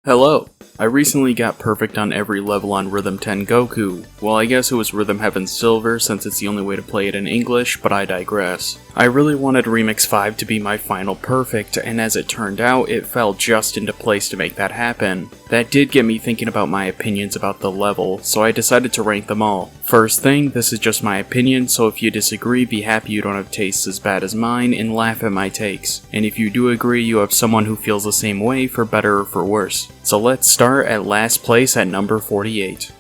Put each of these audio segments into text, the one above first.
Hello! I recently got perfect on every level on Rhythm Tengoku. Well, I guess it was Rhythm Heaven Silver since it's the only way to play it in English, but I digress. I really wanted Remix 5 to be my final perfect, and as it turned out, it fell just into place to make that happen. That did get me thinking about my opinions about the level, so I decided to rank them all. First thing, this is just my opinion, so if you disagree, be happy you don't have tastes as bad as mine, and laugh at my takes. And if you do agree, you have someone who feels the same way, for better or for worse. So let's start at last place at number 48.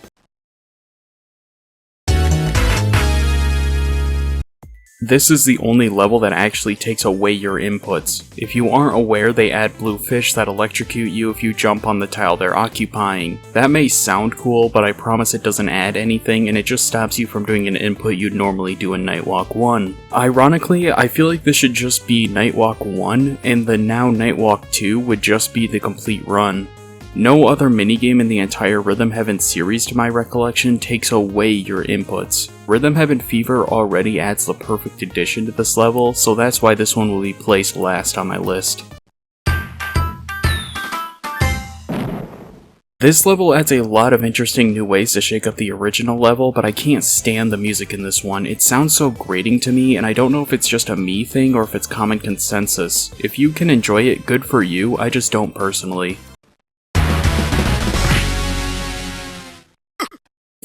This is the only level that actually takes away your inputs. If you aren't aware, they add blue fish that electrocute you if you jump on the tile they're occupying. That may sound cool, but I promise it doesn't add anything and it just stops you from doing an input you'd normally do in Nightwalk 1. Ironically, I feel like this should just be Nightwalk 1, and the now Nightwalk 2 would just be the complete run. No other minigame in the entire Rhythm Heaven series, to my recollection, takes away your inputs. Rhythm Heaven Fever already adds the perfect addition to this level, so that's why this one will be placed last on my list. This level adds a lot of interesting new ways to shake up the original level, but I can't stand the music in this one. It sounds so grating to me, and I don't know if it's just a me thing or if it's common consensus. If you can enjoy it, good for you, I just don't personally.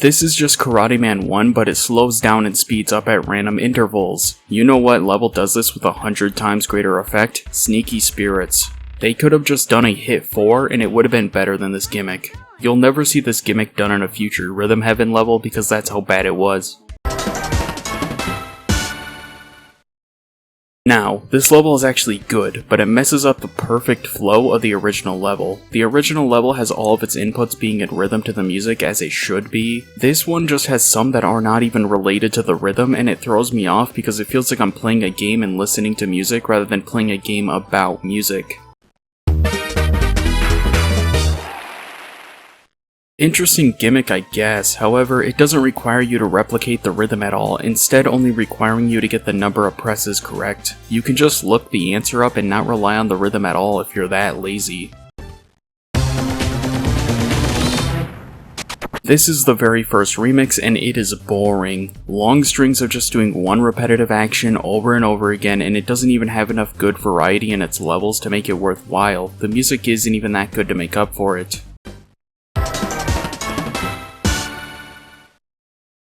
This is just Karate Man 1, but it slows down and speeds up at random intervals. You know what level does this with 100 times greater effect? Sneaky Spirits. They could have just done a hit 4 and it would have been better than this gimmick. You'll never see this gimmick done in a future Rhythm Heaven level because that's how bad it was. Now, this level is actually good, but it messes up the perfect flow of the original level. The original level has all of its inputs being in rhythm to the music as it should be. This one just has some that are not even related to the rhythm, and it throws me off because it feels like I'm playing a game and listening to music rather than playing a game about music. Interesting gimmick, I guess. However, it doesn't require you to replicate the rhythm at all, instead only requiring you to get the number of presses correct. You can just look the answer up and not rely on the rhythm at all if you're that lazy. This is the very first remix and it is boring. Long strings of just doing one repetitive action over and over again, and it doesn't even have enough good variety in its levels to make it worthwhile. The music isn't even that good to make up for it.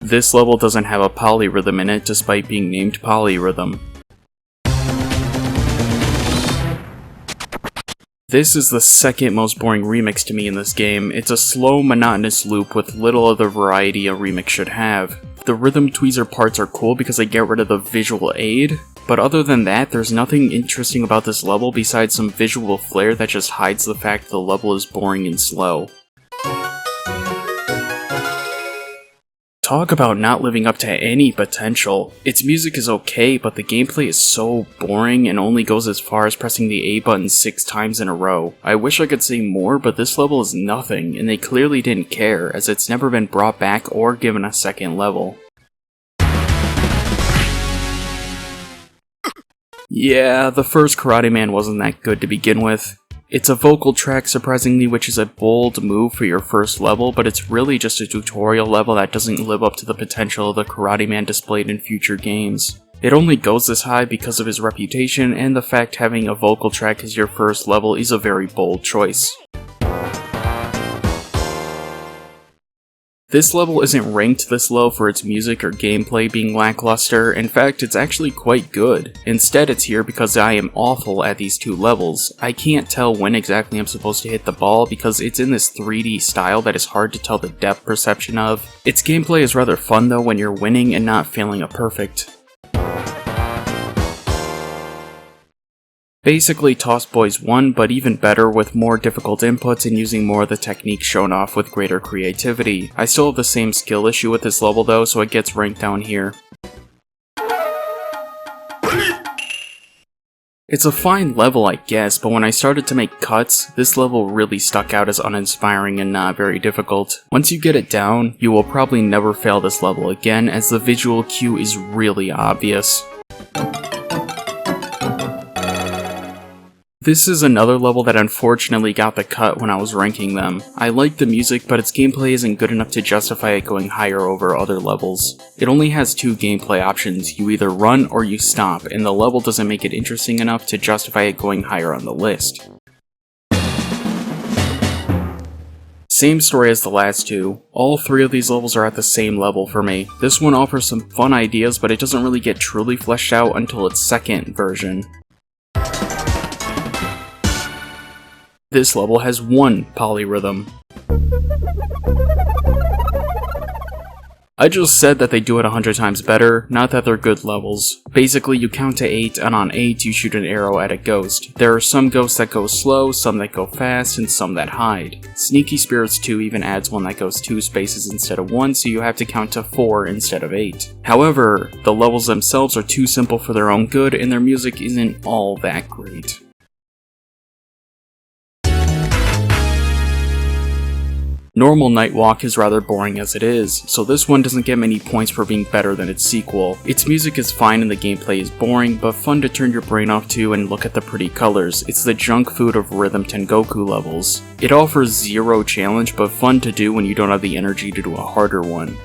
This level doesn't have a polyrhythm in it despite being named Polyrhythm. This is the second most boring remix to me in this game. It's a slow, monotonous loop with little of the variety a remix should have. The rhythm tweezer parts are cool because they get rid of the visual aid, but other than that, there's nothing interesting about this level besides some visual flair that just hides the fact the level is boring and slow. Talk about not living up to any potential. Its music is okay, but the gameplay is so boring and only goes as far as pressing the A button 6 times in a row. I wish I could say more, but this level is nothing, and they clearly didn't care, as it's never been brought back or given a second level. Yeah, the first Karate Man wasn't that good to begin with. It's a vocal track, surprisingly, which is a bold move for your first level, but it's really just a tutorial level that doesn't live up to the potential of the Karate Man displayed in future games. It only goes this high because of his reputation, and the fact having a vocal track as your first level is a very bold choice. This level isn't ranked this low for its music or gameplay being lackluster. In fact, it's actually quite good. Instead, it's here because I am awful at these two levels. I can't tell when exactly I'm supposed to hit the ball because it's in this 3D style that is hard to tell the depth perception of. Its gameplay is rather fun though when you're winning and not failing a perfect. Basically Toss Boys 1, but even better with more difficult inputs and using more of the techniques shown off with greater creativity. I still have the same skill issue with this level though, so it gets ranked down here. It's a fine level, I guess, but when I started to make cuts, this level really stuck out as uninspiring and not very difficult. Once you get it down, you will probably never fail this level again, as the visual cue is really obvious. This is another level that unfortunately got the cut when I was ranking them. I like the music, but its gameplay isn't good enough to justify it going higher over other levels. It only has two gameplay options, you either run or you stop, and the level doesn't make it interesting enough to justify it going higher on the list. Same story as the last two. All three of these levels are at the same level for me. This one offers some fun ideas, but it doesn't really get truly fleshed out until its second version. This level has one polyrhythm. I just said that they do it 100 times better, not that they're good levels. Basically, you count to 8, and on 8 you shoot an arrow at a ghost. There are some ghosts that go slow, some that go fast, and some that hide. Sneaky Spirits 2 even adds one that goes 2 spaces instead of 1, so you have to count to 4 instead of 8. However, the levels themselves are too simple for their own good, and their music isn't all that great. Normal Nightwalk is rather boring as it is, so this one doesn't get many points for being better than its sequel. Its music is fine and the gameplay is boring, but fun to turn your brain off to and look at the pretty colors. It's the junk food of rhythm Tengoku levels. It offers zero challenge, but fun to do when you don't have the energy to do a harder one.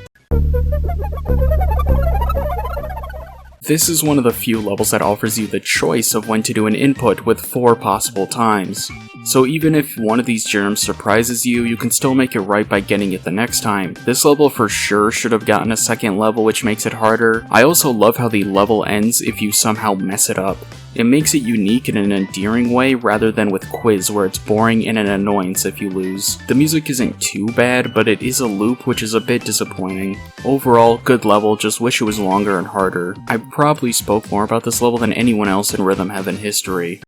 This is one of the few levels that offers you the choice of when to do an input with 4 possible times. So even if one of these germs surprises you, you can still make it right by getting it the next time. This level for sure should have gotten a second level, which makes it harder. I also love how the level ends if you somehow mess it up. It makes it unique in an endearing way rather than with Quiz where it's boring and an annoyance if you lose. The music isn't too bad, but it is a loop which is a bit disappointing. Overall, good level, just wish it was longer and harder. I probably spoke more about this level than anyone else in Rhythm Heaven history.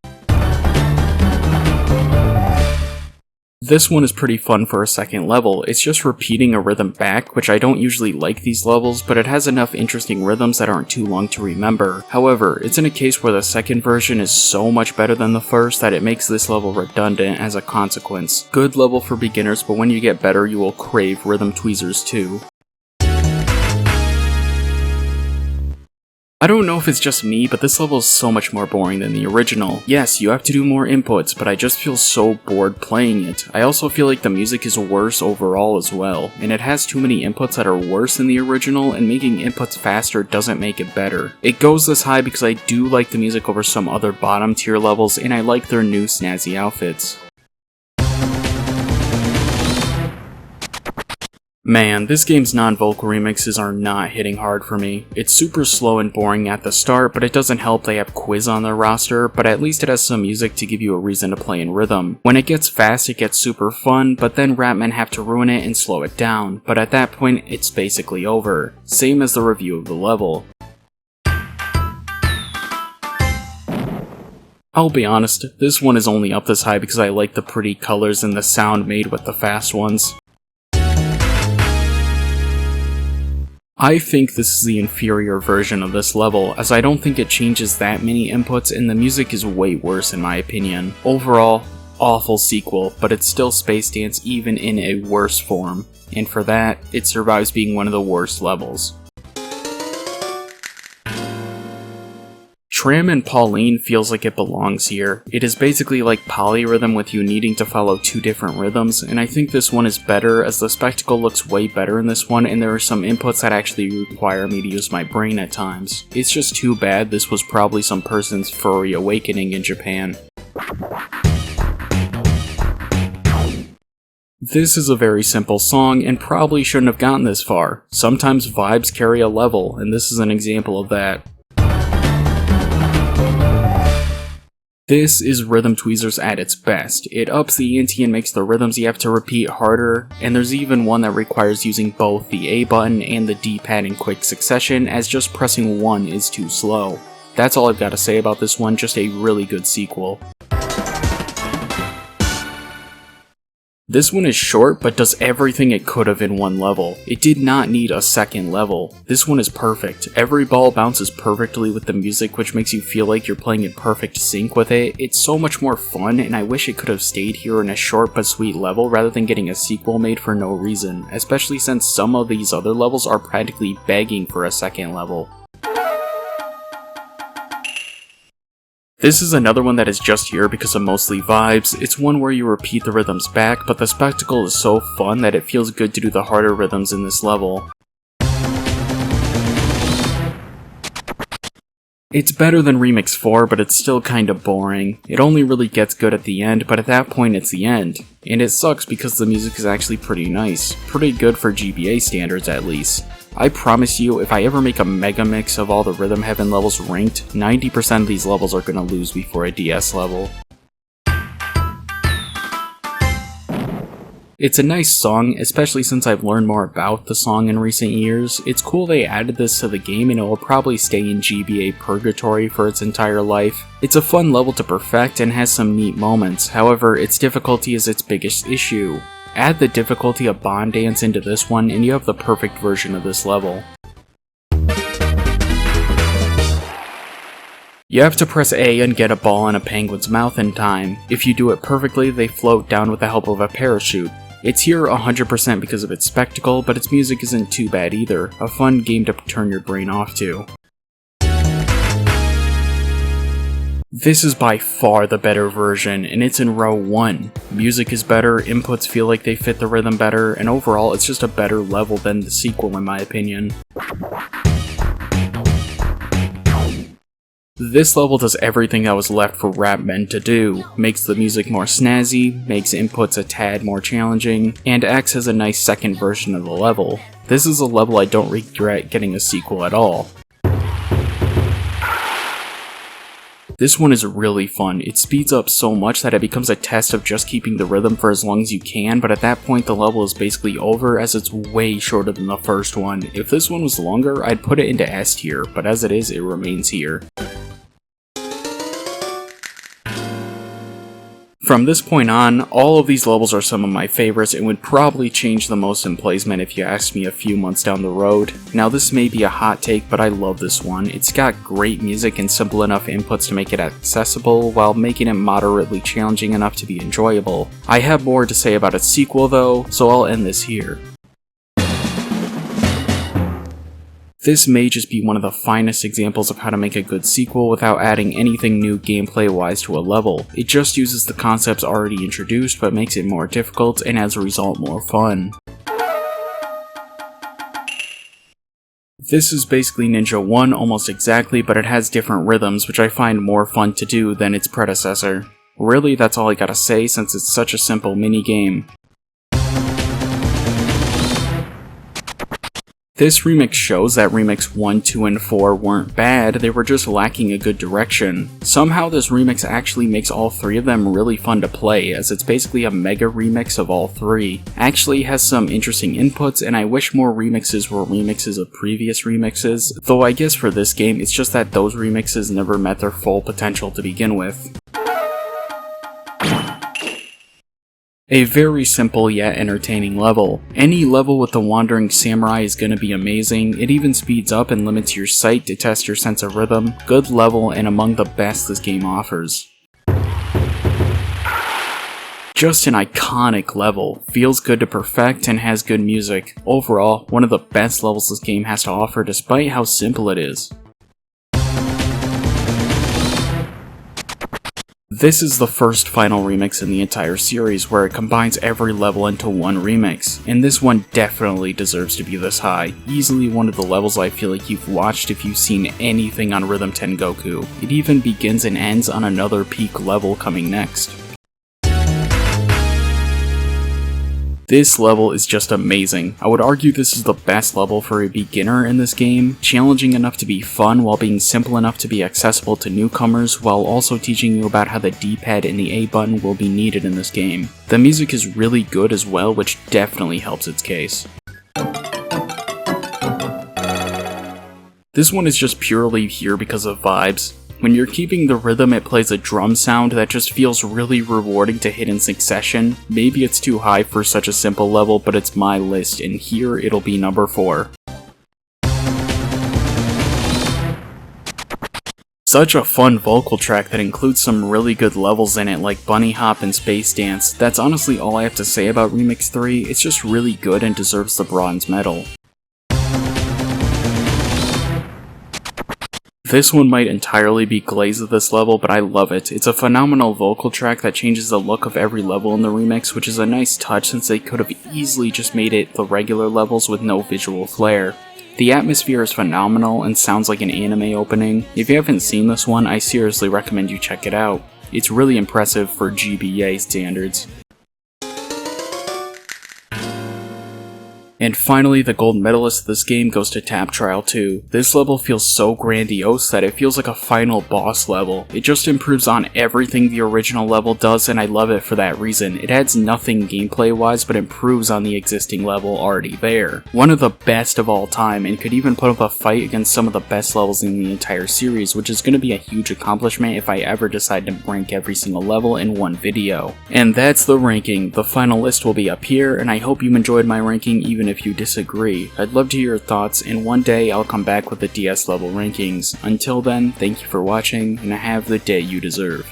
This one is pretty fun for a second level. It's just repeating a rhythm back, which I don't usually like these levels, but it has enough interesting rhythms that aren't too long to remember. However, it's in a case where the second version is so much better than the first that it makes this level redundant as a consequence. Good level for beginners, but when you get better you will crave rhythm tweezers too. I don't know if it's just me, but this level is so much more boring than the original. Yes, you have to do more inputs, but I just feel so bored playing it. I also feel like the music is worse overall as well, and it has too many inputs that are worse than the original, and making inputs faster doesn't make it better. It goes this high because I do like the music over some other bottom tier levels, and I like their new snazzy outfits. Man, this game's non-vocal remixes are not hitting hard for me. It's super slow and boring at the start, but it doesn't help they have Quiz on their roster, but at least it has some music to give you a reason to play in rhythm. When it gets fast, it gets super fun, but then Rapmen have to ruin it and slow it down, but at that point, it's basically over. Same as the review of the level. I'll be honest, this one is only up this high because I like the pretty colors and the sound made with the fast ones. I think this is the inferior version of this level, as I don't think it changes that many inputs and the music is way worse in my opinion. Overall, awful sequel, but it's still Space Dance even in a worse form, and for that, it survives being one of the worst levels. Tram and Pauline feels like it belongs here. It is basically like polyrhythm with you needing to follow 2 different rhythms, and I think this one is better as the spectacle looks way better in this one and there are some inputs that actually require me to use my brain at times. It's just too bad this was probably some person's furry awakening in Japan. This is a very simple song and probably shouldn't have gotten this far. Sometimes vibes carry a level, and this is an example of that. This is Rhythm Tweezers at its best. It ups the ante and makes the rhythms you have to repeat harder, and there's even one that requires using both the A button and the D-pad in quick succession, as just pressing one is too slow. That's all I've got to say about this one, just a really good sequel. This one is short, but does everything it could have in one level. It did not need a second level. This one is perfect. Every ball bounces perfectly with the music, which makes you feel like you're playing in perfect sync with it. It's so much more fun, and I wish it could have stayed here in a short but sweet level rather than getting a sequel made for no reason, especially since some of these other levels are practically begging for a second level. This is another one that is just here because of mostly vibes. It's one where you repeat the rhythms back, but the spectacle is so fun that it feels good to do the harder rhythms in this level. It's better than Remix 4, but it's still kinda boring. It only really gets good at the end, but at that point it's the end. And it sucks because the music is actually pretty nice. Pretty good for GBA standards at least. I promise you, if I ever make a mega mix of all the Rhythm Heaven levels ranked, 90% of these levels are gonna lose before a DS level. It's a nice song, especially since I've learned more about the song in recent years. It's cool they added this to the game and it will probably stay in GBA purgatory for its entire life. It's a fun level to perfect and has some neat moments, however its difficulty is its biggest issue. Add the difficulty of Bond Dance into this one and you have the perfect version of this level. You have to press A and get a ball in a penguin's mouth in time. If you do it perfectly, they float down with the help of a parachute. It's here 100% because of its spectacle, but its music isn't too bad either. A fun game to turn your brain off to. This is by far the better version, and it's in row 1. Music is better, inputs feel like they fit the rhythm better, and overall it's just a better level than the sequel in my opinion. This level does everything that was left for Rap Men to do, makes the music more snazzy, makes inputs a tad more challenging, and acts as a nice second version of the level. This is a level I don't regret getting a sequel at all. This one is really fun. It speeds up so much that it becomes a test of just keeping the rhythm for as long as you can, but at that point the level is basically over as it's way shorter than the first one. If this one was longer, I'd put it into S tier, but as it is, it remains here. From this point on, all of these levels are some of my favorites and would probably change the most in placement if you asked me a few months down the road. Now this may be a hot take, but I love this one. It's got great music and simple enough inputs to make it accessible, while making it moderately challenging enough to be enjoyable. I have more to say about its sequel though, so I'll end this here. This may just be one of the finest examples of how to make a good sequel without adding anything new gameplay-wise to a level. It just uses the concepts already introduced but makes it more difficult and as a result more fun. This is basically Ninja 1 almost exactly, but it has different rhythms which I find more fun to do than its predecessor. Really, that's all I gotta say since it's such a simple minigame. This remix shows that Remix 1, 2, and 4 weren't bad, they were just lacking a good direction. Somehow this remix actually makes all three of them really fun to play, as it's basically a mega remix of all three. Actually has some interesting inputs, and I wish more remixes were remixes of previous remixes, though I guess for this game it's just that those remixes never met their full potential to begin with. A very simple yet entertaining level. Any level with the Wandering Samurai is gonna be amazing. It even speeds up and limits your sight to test your sense of rhythm. Good level and among the best this game offers. Just an iconic level, feels good to perfect and has good music. Overall, one of the best levels this game has to offer despite how simple it is. This is the first final remix in the entire series where it combines every level into one remix, and this one definitely deserves to be this high. Easily one of the levels I feel like you've watched if you've seen anything on Rhythm Tengoku. It even begins and ends on another peak level coming next. This level is just amazing. I would argue this is the best level for a beginner in this game, challenging enough to be fun while being simple enough to be accessible to newcomers, while also teaching you about how the D-pad and the A button will be needed in this game. The music is really good as well, which definitely helps its case. This one is just purely here because of vibes. When you're keeping the rhythm, it plays a drum sound that just feels really rewarding to hit in succession. Maybe it's too high for such a simple level, but it's my list, and here it'll be number 4. Such a fun vocal track that includes some really good levels in it like Bunny Hop and Space Dance. That's honestly all I have to say about Remix 3, it's just really good and deserves the bronze medal. This one might entirely be glazed at this level, but I love it. It's a phenomenal vocal track that changes the look of every level in the remix, which is a nice touch since they could have easily just made it the regular levels with no visual flair. The atmosphere is phenomenal and sounds like an anime opening. If you haven't seen this one, I seriously recommend you check it out. It's really impressive for GBA standards. And finally, the gold medalist of this game goes to Tap Trial 2. This level feels so grandiose that it feels like a final boss level. It just improves on everything the original level does, and I love it for that reason. It adds nothing gameplay wise, but improves on the existing level already there. One of the best of all time, and could even put up a fight against some of the best levels in the entire series, which is going to be a huge accomplishment if I ever decide to rank every single level in one video. And that's the ranking. The final list will be up here, and I hope you enjoyed my ranking even if you disagree. I'd love to hear your thoughts, and one day I'll come back with the DS level rankings. Until then, thank you for watching, and have the day you deserve.